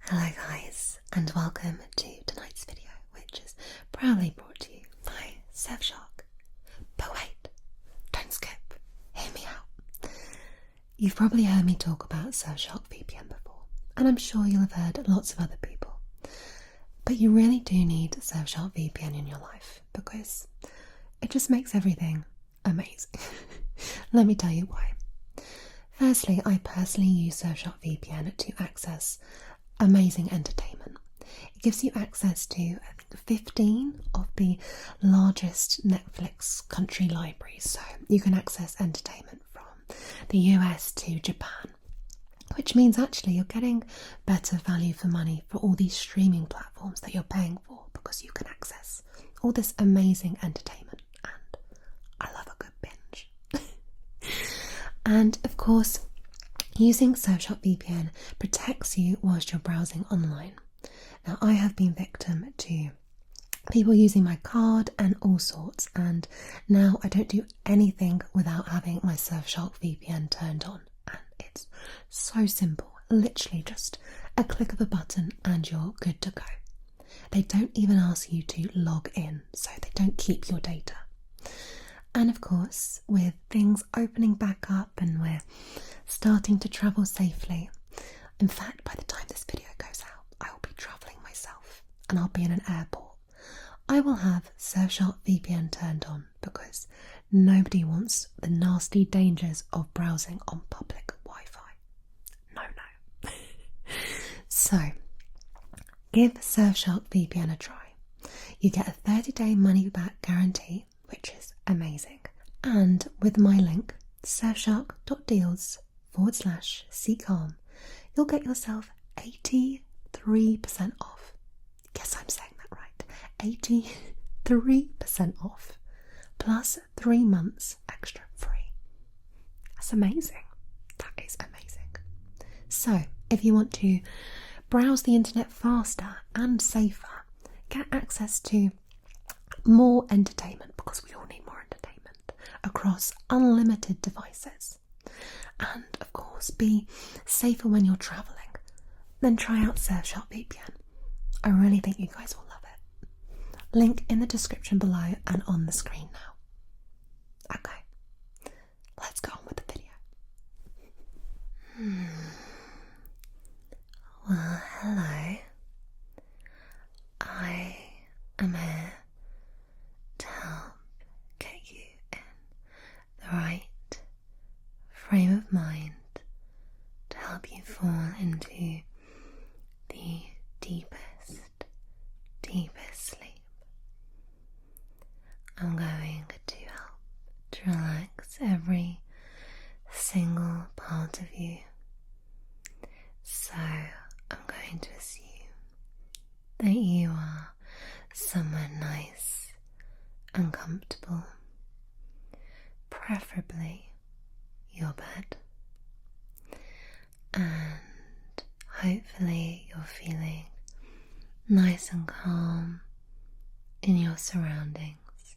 Hello guys, and welcome to tonight's video, which is proudly brought to you by Surfshark. But wait, don't skip, hear me out. You've probably heard me talk about Surfshark VPN before, and I'm sure you'll have heard lots of other people. But you really do need Surfshark VPN in your life, because it just makes everything amazing. Let me tell you why. Firstly, I personally use Surfshark VPN to access amazing entertainment. It gives you access to, I think, 15 of the largest Netflix country libraries, so you can access entertainment from the US to Japan, which means actually you're getting better value for money for all these streaming platforms that you're paying for, because you can access all this amazing entertainment, and I love a good binge. And of course, using Surfshark VPN protects you whilst you're browsing online. Now, I have been victim to people using my card and all sorts, and now I don't do anything without having my Surfshark VPN turned on. And it's so simple, literally just a click of a button and you're good to go. They don't even ask you to log in, so they don't keep your data. And of course, with things opening back up and we're starting to travel safely, in fact, by the time this video goes out, I will be travelling myself and I'll be in an airport. I will have Surfshark VPN turned on, because nobody wants the nasty dangers of browsing on public Wi-Fi. No. So, give Surfshark VPN a try. You get a 30-day money-back guarantee, which is amazing. And with my link, surfshark.deals/seekcalm, you'll get yourself 83% off. Yes, I'm saying that right. 83% off. Plus 3 months extra free. That's amazing. That is amazing. So, if you want to browse the internet faster and safer, get access to more entertainment, because we all need more entertainment, across unlimited devices, and of course be safer when you're travelling, then try out Surfshark VPN. I really think you guys will love it. Link in the description below and on the screen now. Okay, let's go on with the video. Well, hello. I am here to help get you in the right frame of mind, to help you fall into the deepest sleep. I'm going to help to relax every single part of you. So I'm going to assume that you are somewhere nice and comfortable, preferably your bed, and hopefully you're feeling nice and calm in your surroundings.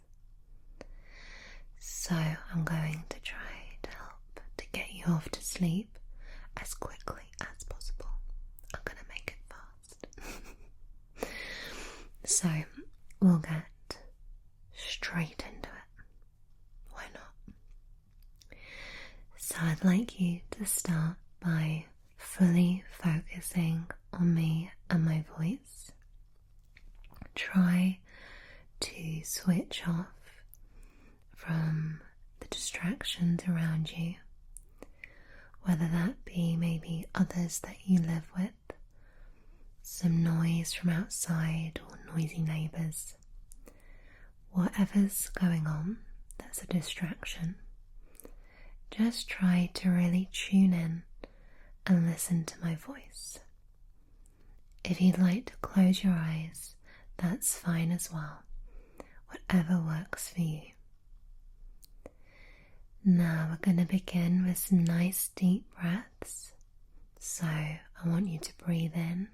So I'm going to try to help to get you off to sleep as quickly as possible. I'm going to make it fast. So we'll get straight into it. Why not? So I'd like you to start by fully focusing on me and my voice. Try to switch off from the distractions around you, whether that be maybe others that you live with, some noise from outside or noisy neighbours. Whatever's going on that's a distraction, just try to really tune in and listen to my voice. If you'd like to close your eyes, that's fine as well. Whatever works for you. Now we're going to begin with some nice deep breaths. So I want you to breathe in,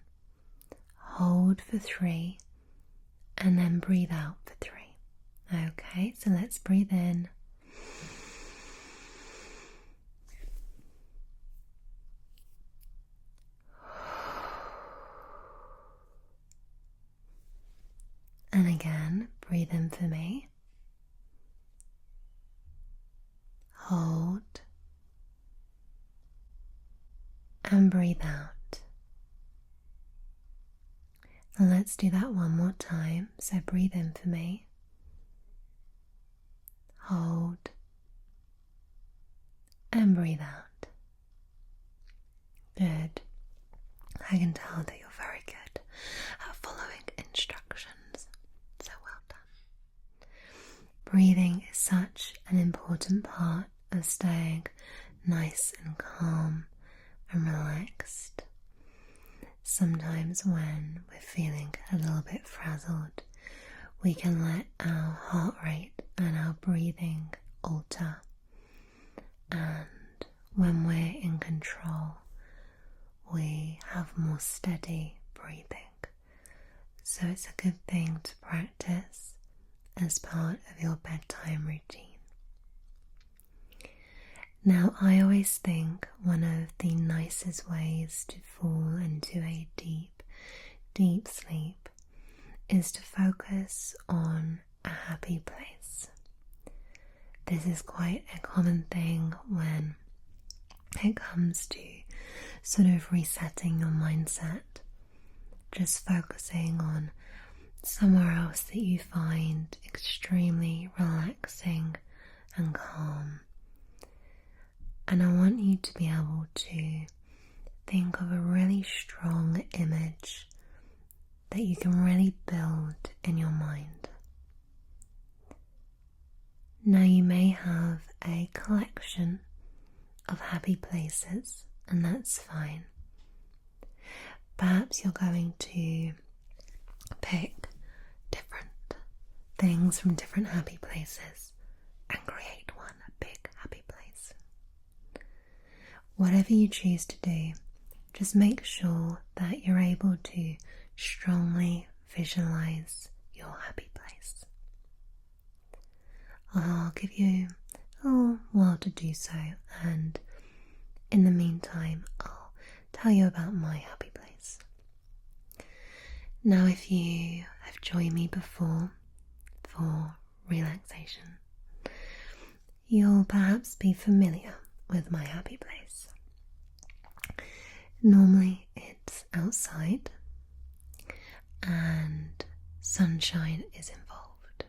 hold for 3, and then breathe out for 3. Okay, so let's breathe in. again, breathe in for me. Hold. And breathe out. And let's do that one more time. So breathe in for me. Hold. And breathe out. Good. I can tell that you're very good at following instructions. So well done. Breathing is such an important part of staying nice and calm and relaxed. Sometimes when we're feeling a little bit frazzled, we can let our heart rate and our breathing alter. And when we're in control, we have more steady breathing. So it's a good thing to practice as part of your bedtime routine. Now, I always think one of the nicest ways to fall into a deep, deep sleep is to focus on a happy place. This is quite a common thing when it comes to sort of resetting your mindset, just focusing on somewhere else that you find extremely relaxing and calm. And I want you to be able to think of a really strong image that you can really build in your mind. Now, you may have a collection of happy places, and that's fine. Perhaps you're going to pick different things from different happy places and create one big happy place. Whatever you choose to do, just make sure that you're able to strongly visualize your happy place. I'll give you a little while to do so, and in the meantime, I'll tell you about my happy place. Now, if you have joined me before for relaxation, you'll perhaps be familiar with my happy place. Normally it's outside and sunshine is involved.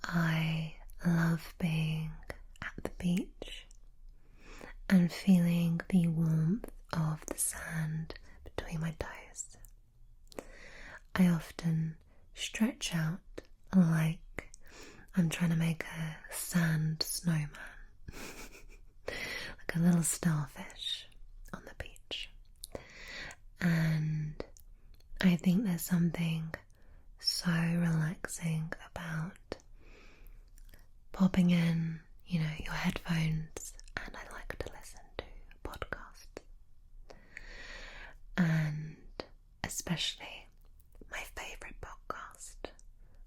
I love being at the beach and feeling the warmth of the sand between my toes. I often stretch out like I'm trying to make a sand snowman, like a little starfish on the beach. And I think there's something so relaxing about popping in, your headphones, and I like to listen to a podcast. And especially my favourite podcast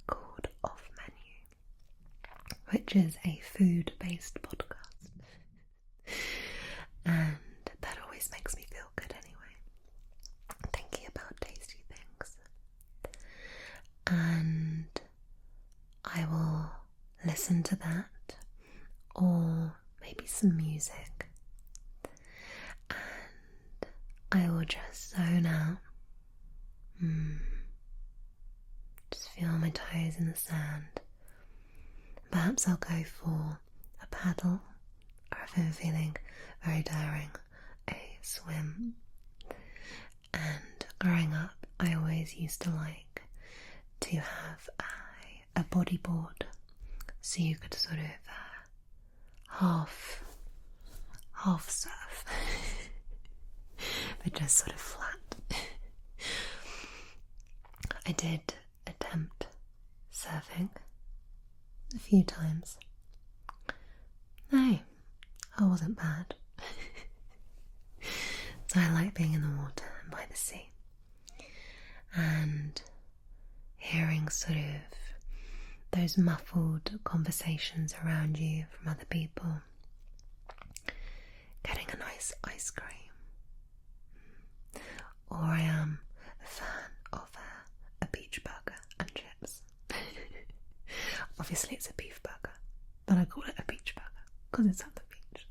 called Off Menu, which is a food-based podcast. And that always makes me feel good anyway, thinking about tasty things. And I will listen to that, or maybe some music, and I will just zone out. Just feel my toes in the sand. Perhaps I'll go for a paddle, or if I'm feeling very daring, a swim. And growing up, I always used to like to have a bodyboard, so you could sort of half surf, but just sort of flat. I did attempt surfing a few times. No, I wasn't bad. So I like being in the water and by the sea, and hearing sort of those muffled conversations around you from other people, getting a nice ice cream. Or I am a fan of a beach burger Obviously it's a beef burger, but I call it a beach burger because it's at the beach.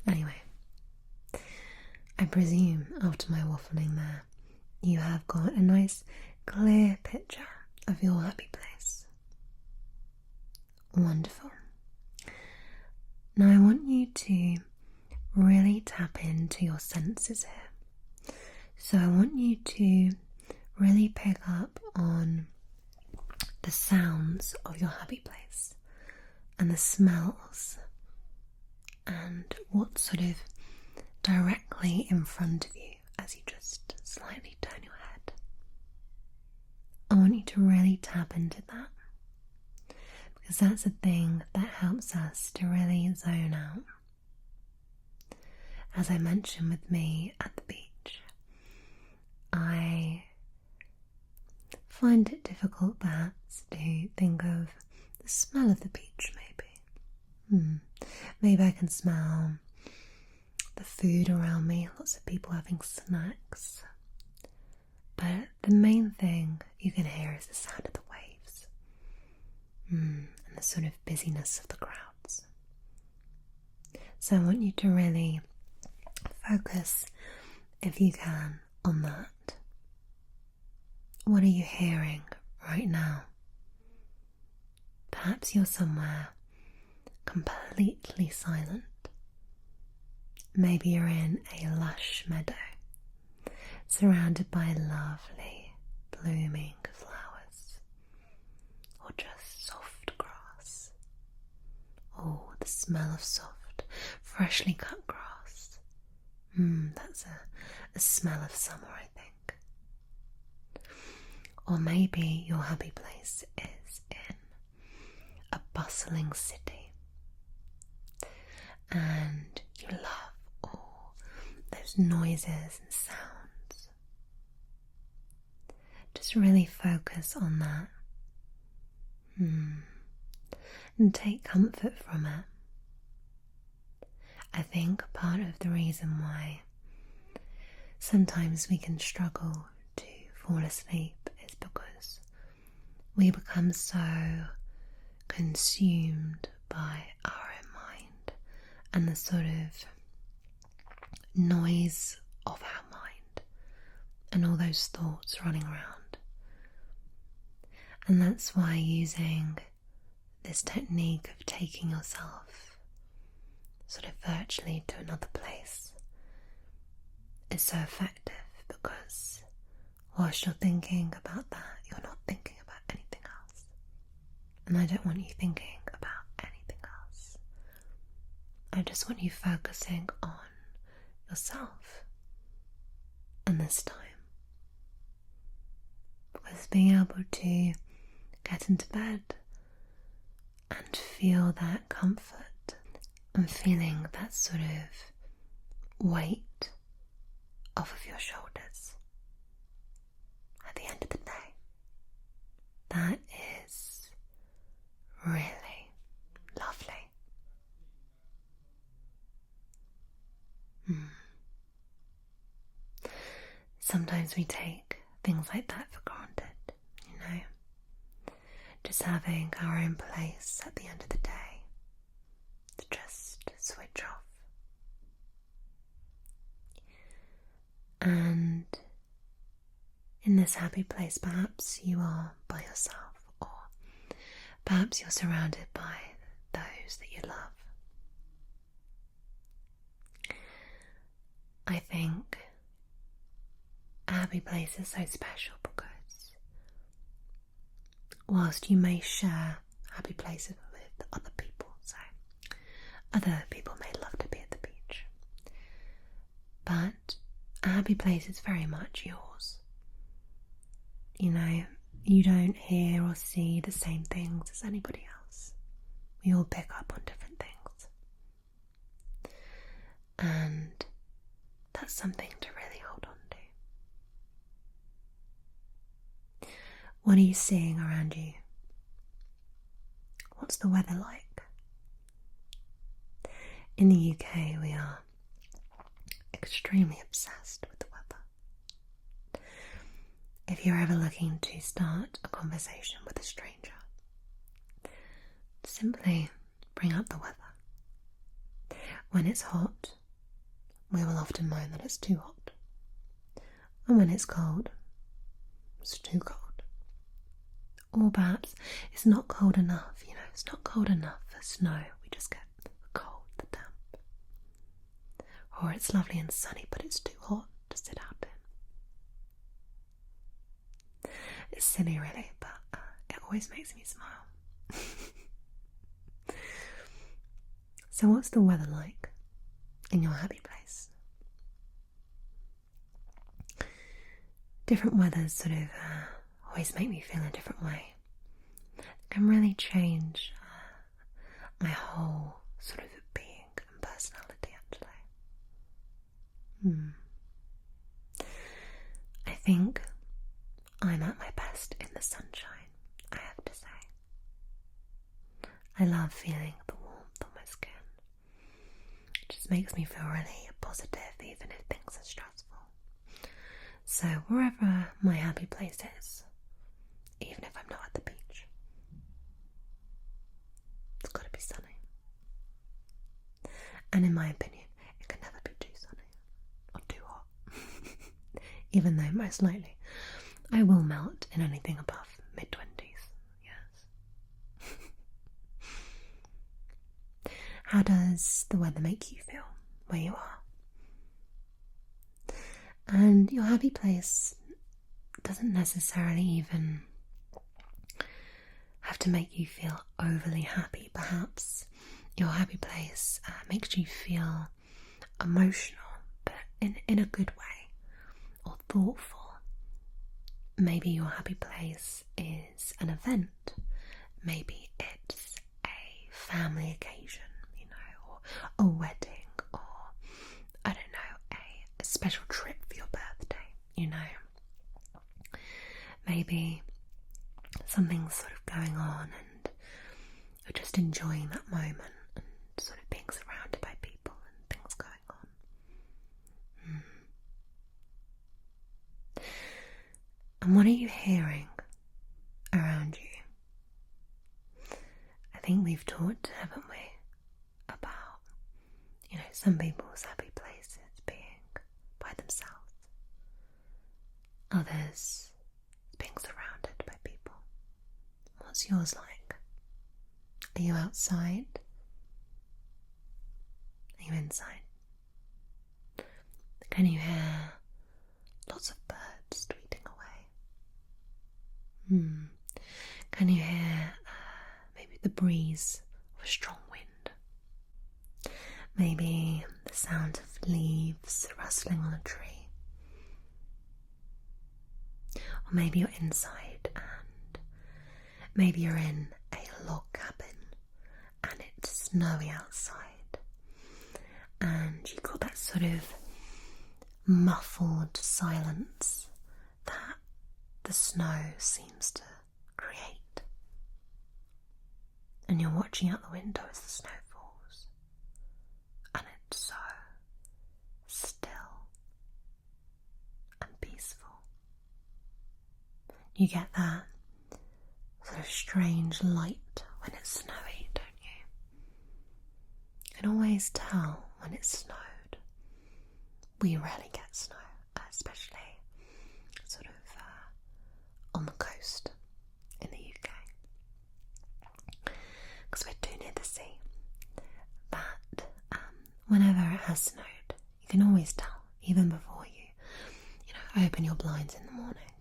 Anyway, I presume after my waffling there, you have got a nice clear picture of your happy place. Wonderful. Now I want you to really tap into your senses here. So I want you to really pick up on the sounds of your happy place and the smells and what's sort of directly in front of you as you just slightly turn your head. I want you to really tap into that, because that's a thing that helps us to really zone out. As I mentioned with me at the beach, I find it difficult perhaps to think of the smell of the beach, maybe. Maybe I can smell the food around me, lots of people having snacks. But the main thing you can hear is the sound of the waves and the sort of busyness of the crowds. So I want you to really focus, if you can, on that. What are you hearing right now? Perhaps you're somewhere completely silent. Maybe you're in a lush meadow, surrounded by lovely blooming flowers, or just soft grass. Oh, the smell of soft, freshly cut grass. That's a smell of summer, I think. Or maybe your happy place is in a bustling city, and you love all those noises and sounds. Just really focus on that and take comfort from it. I think part of the reason why sometimes we can struggle to fall asleep is because we become so consumed by our own mind and the sort of noise of our mind and all those thoughts running around. And that's why using this technique of taking yourself sort of virtually to another place is so effective, because whilst you're thinking about that, you're not thinking about anything else. And I don't want you thinking about anything else. I just want you focusing on yourself and this time. Because being able to get into bed and feel that comfort and feeling that sort of weight off of your shoulders at the end of the day, that is really lovely. Sometimes we take things like that for granted, just having our own place at the end of the day to just switch off. And in this happy place, perhaps you are by yourself, or perhaps you're surrounded by those that you love. I think a happy place is so special because whilst you may share happy places with other people, so other people may love to be at the beach, but a happy place is very much yours. You don't hear or see the same things as anybody else. We all pick up on different things. And that's something to really hold on to. What are you seeing around you? What's the weather like? In the UK, we are extremely obsessed with the weather. If you're ever looking to start a conversation with a stranger, simply bring up the weather. When it's hot, we will often moan that it's too hot. And when it's cold, it's too cold. Or perhaps it's not cold enough, it's not cold enough for snow. We just get the cold, the damp. Or it's lovely and sunny, but it's too hot to sit out in. It's silly really, but it always makes me smile. So what's the weather like in your happy place? Different weathers sort of always make me feel a different way. It can really change my whole sort of being and personality actually. I think I'm at my best in the sunshine, I have to say. I love feeling the warmth on my skin. It just makes me feel really positive even if things are stressful. So wherever my happy place is, even if I'm not at the beach, it's got to be sunny. And in my opinion, it can never be too sunny or too hot. Even though most likely I will melt in anything above mid-20s, yes. How does the weather make you feel where you are? And your happy place doesn't necessarily even have to make you feel overly happy. Perhaps your happy place makes you feel emotional, but in a good way, or thoughtful. Maybe your happy place is an event. Maybe it's a family occasion, or a wedding, or I don't know, a special trip for your birthday, Maybe something's sort of going on and you're just enjoying that moment and sort of being surrounded by people and things going on. And what are you hearing around you? I think we've talked, haven't we, about, some people's happy places being by themselves. Others being surrounded by people. What's yours like? Are you outside? Are you inside? Can you hear lots of birds tweeting away? Can you hear maybe the breeze of a strong wind? Maybe the sound of leaves rustling on a tree? Or maybe you're inside and maybe you're in a log cabin and it's snowy outside and you've got that sort of muffled silence that the snow seems to create. And you're watching out the window as the snow falls and it's so still and peaceful. You get that sort of strange light when it's snowy, don't you? You can always tell when it's snowed. We rarely get snow, especially sort of on the coast in the UK, because we're too near the sea. But whenever it has snowed, you can always tell, even before you open your blinds in the morning.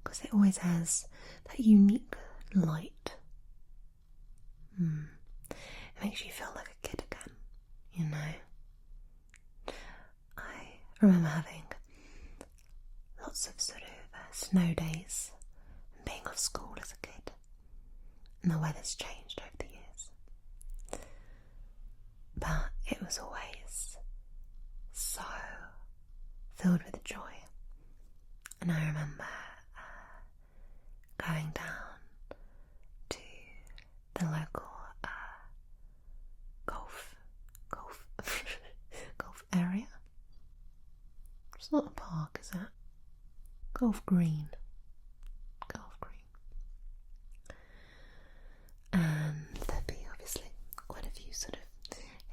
Because it always has that unique light. It makes you feel like a kid again, I remember having lots of sort of snow days and being off school as a kid. And the weather's changed over the years. But it was always so filled with joy. And I remember going down to the local golf area. It's not a park, is it? Golf green. And there'd be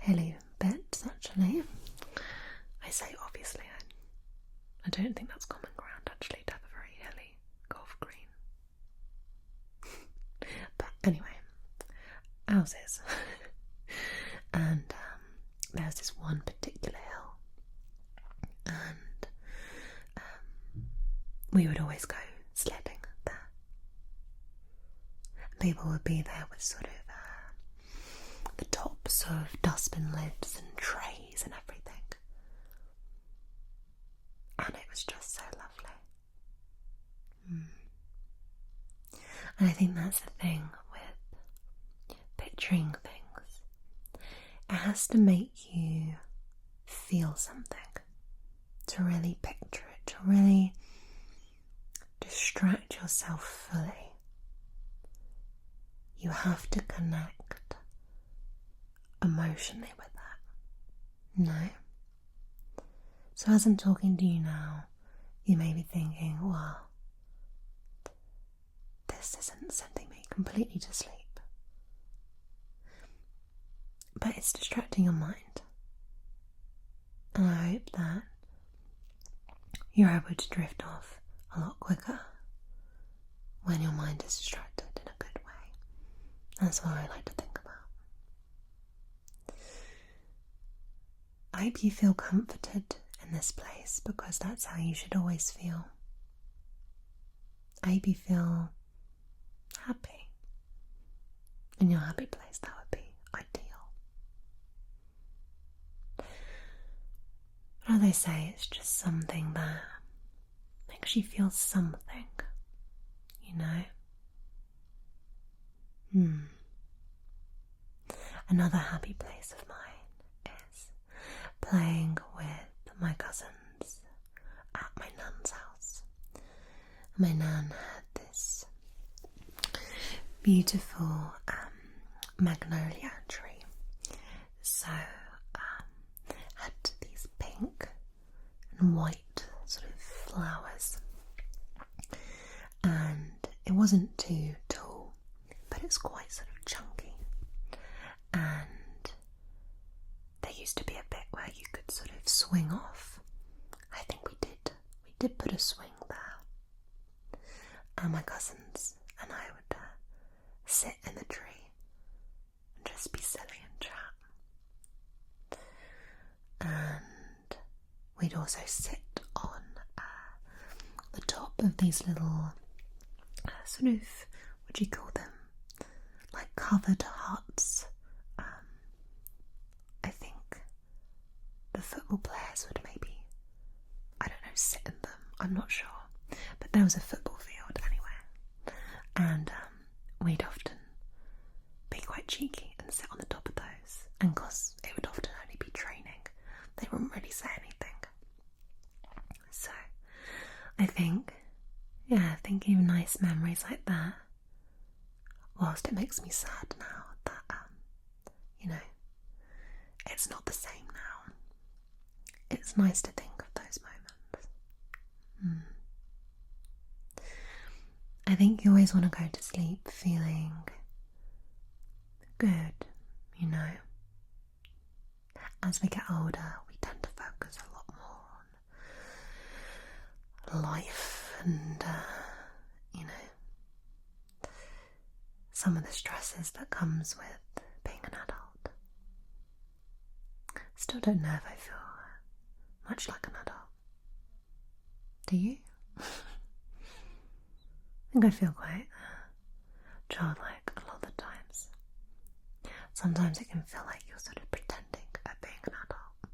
hilly bits actually. I say obviously, I don't think that's common ground actually to have a very hilly golf green. But anyway, ours is. And there's this one particular hill, and we would always go sledding there. People would be there with sort of the tops of dustbin lids and trays and everything, and it was just so lovely. And I think that's the thing with picturing things. It has to make you feel something to really picture it, to really distract yourself fully. You have to connect emotionally with that. No? So as I'm talking to you now, you may be thinking, well, this isn't sending me completely to sleep. But it's distracting your mind. And I hope that you're able to drift off a lot quicker when your mind is distracted in a good way. That's what I like to think about. I hope you feel comforted in this place, because that's how you should always feel. I hope you feel happy. In your happy place, that would be ideal. But as I say, it's just something that makes you feel something, you know? Another happy place of mine is playing with my cousins at my nan's house. My nan had this beautiful magnolia tree, so had these pink and white sort of flowers, and it wasn't too tall, but it's quite sort of chunky, and there used to be a bit where you could sort of swing off. I think we did put a swing there, and my cousins and I would sit in the tree and just be silly and chat. And we'd also sit on the top of these little sort of, what do you call them, like covered huts. I think the football players would maybe, I don't know, sit in them, I'm not sure, but there was a football field anyway, and we'd often be quite cheeky and sit on the top of those, and because it would often only be training, they wouldn't really say anything. So I think, thinking of nice memories like that, whilst it makes me sad now that it's not the same now, it's nice to think of those moments. I think you always want to go to sleep feeling good, As we get older, we tend to focus a lot more on life and, some of the stresses that comes with being an adult. Still don't know if I feel much like an adult. Do you? I think I feel quite childlike a lot of the times. Sometimes it can feel like you're sort of pretending at being an adult,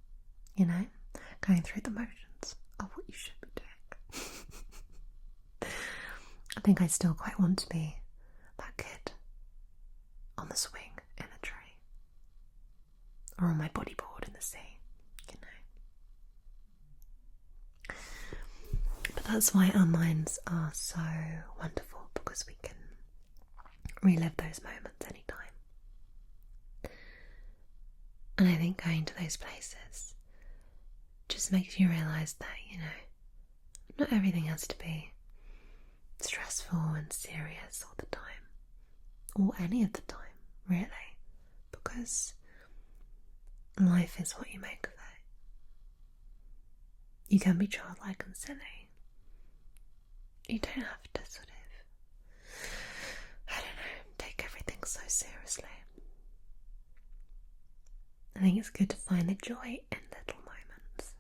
going through the motions of what you should be doing. I think I still quite want to be that kid on the swing in the tree, or on my bodyboard in the sea, But that's why our minds are so wonderful, because we can relive those moments anytime. And I think going to those places just makes you realise that, not everything has to be stressful and serious all the time, or any of the time, really, because Life is what you make of it. You can be childlike and silly. You don't have to sort of, I don't know, take everything so seriously. I think it's good to find the joy in little moments.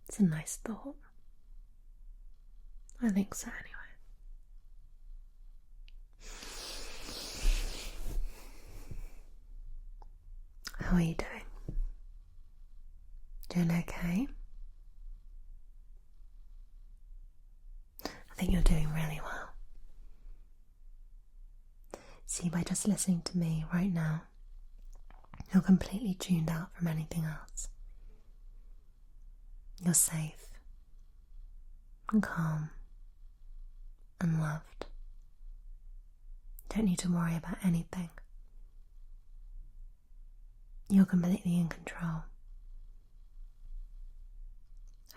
It's a nice thought. I think so anyway. How are you doing? Doing okay? I think you're doing really well. See, by just listening to me right now, you're completely tuned out from anything else. You're safe and calm and loved. You don't need to worry about anything. You're completely in control.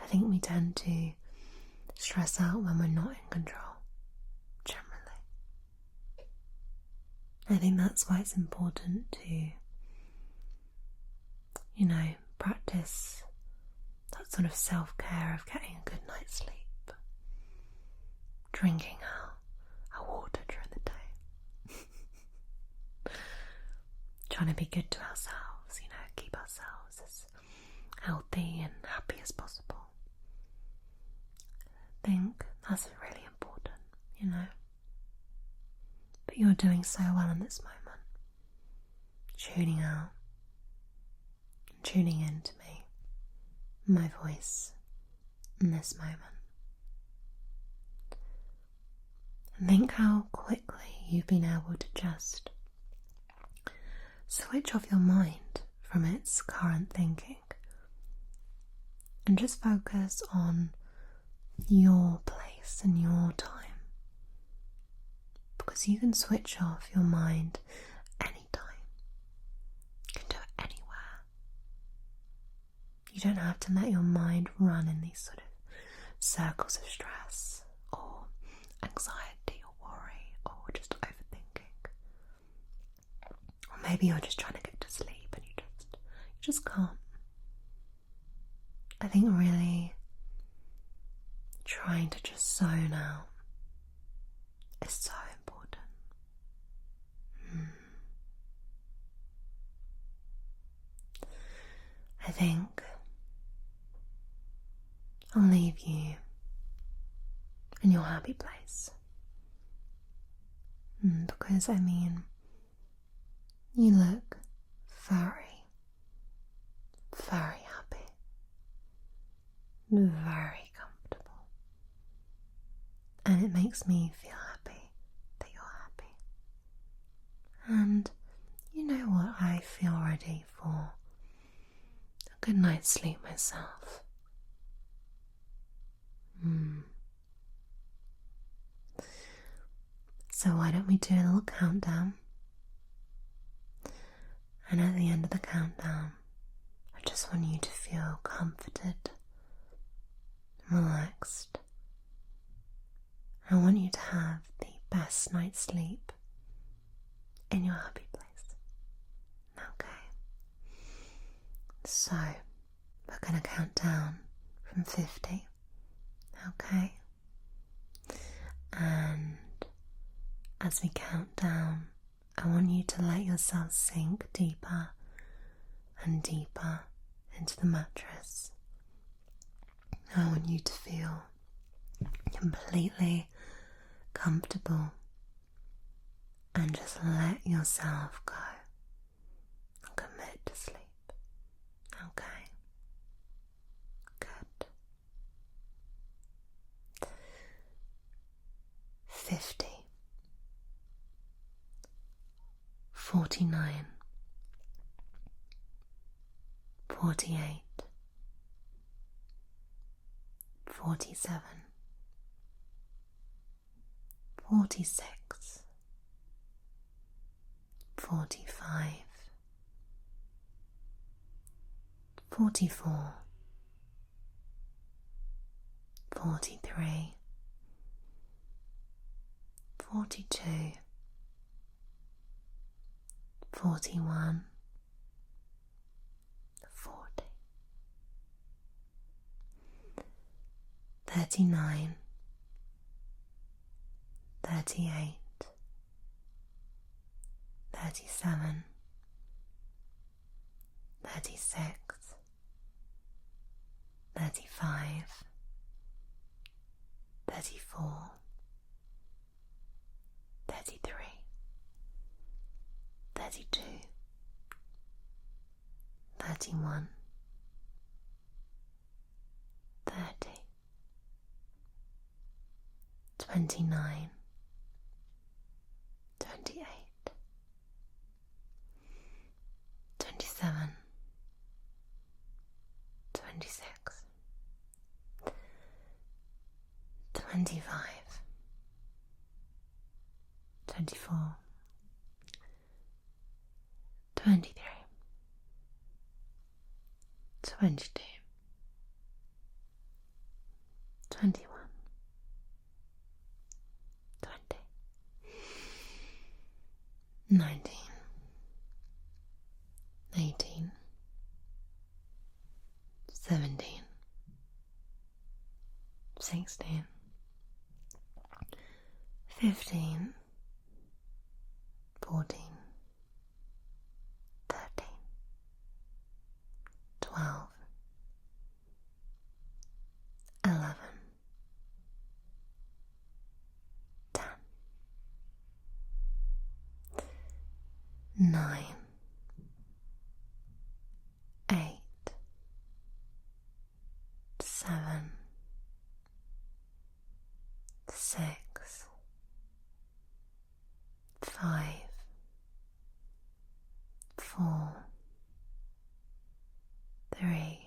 I think we tend to stress out when we're not in control, generally. I think that's why it's important to, practice that sort of self-care of getting a good night's sleep, drinking our water during the day, trying to be good to ourselves, keep ourselves as healthy and happy as possible. I think that's really important, But you're doing so well in this moment, tuning out and tuning in to me, my voice in this moment. And think how quickly you've been able to just switch off your mind from its current thinking and just focus on your place and your time. Because you can switch off your mind anytime. You can do it anywhere. You don't have to let your mind run in these sort of circles of stress or anxiety or worry or just overthinking. Or maybe you're just trying to get to sleep and you just can't. I think really trying to just zone out is so important. I think I'll leave you in your happy place. Because, you look very, very happy. Very comfortable. And it makes me feel happy that you're happy. And you know what? I feel ready for a good night's sleep myself. So why don't we do a little countdown? And at the end of the countdown, I just want you to feel comforted, relaxed. I want you to have the best night's sleep in your happy place. Okay. So, we're going to count down from 50. Okay? And as we count down, I want you to let yourself sink deeper and deeper into the mattress. I want you to feel completely comfortable and just let yourself go and commit to sleep. Okay? Good. 50. 49. 48. 47. 46. 45. 44. 43. 42. 41, 40, 39, 38, 37, 36, 35, 34, 33, 32, 31, 30, 29, 28, 27, 26, 25, 24, 23, 22, 21, 20, 19, 18, 17, 16, 15, 14, 13, 12, 11, 10, 9, 8, 7, 6, 5, 4, 3,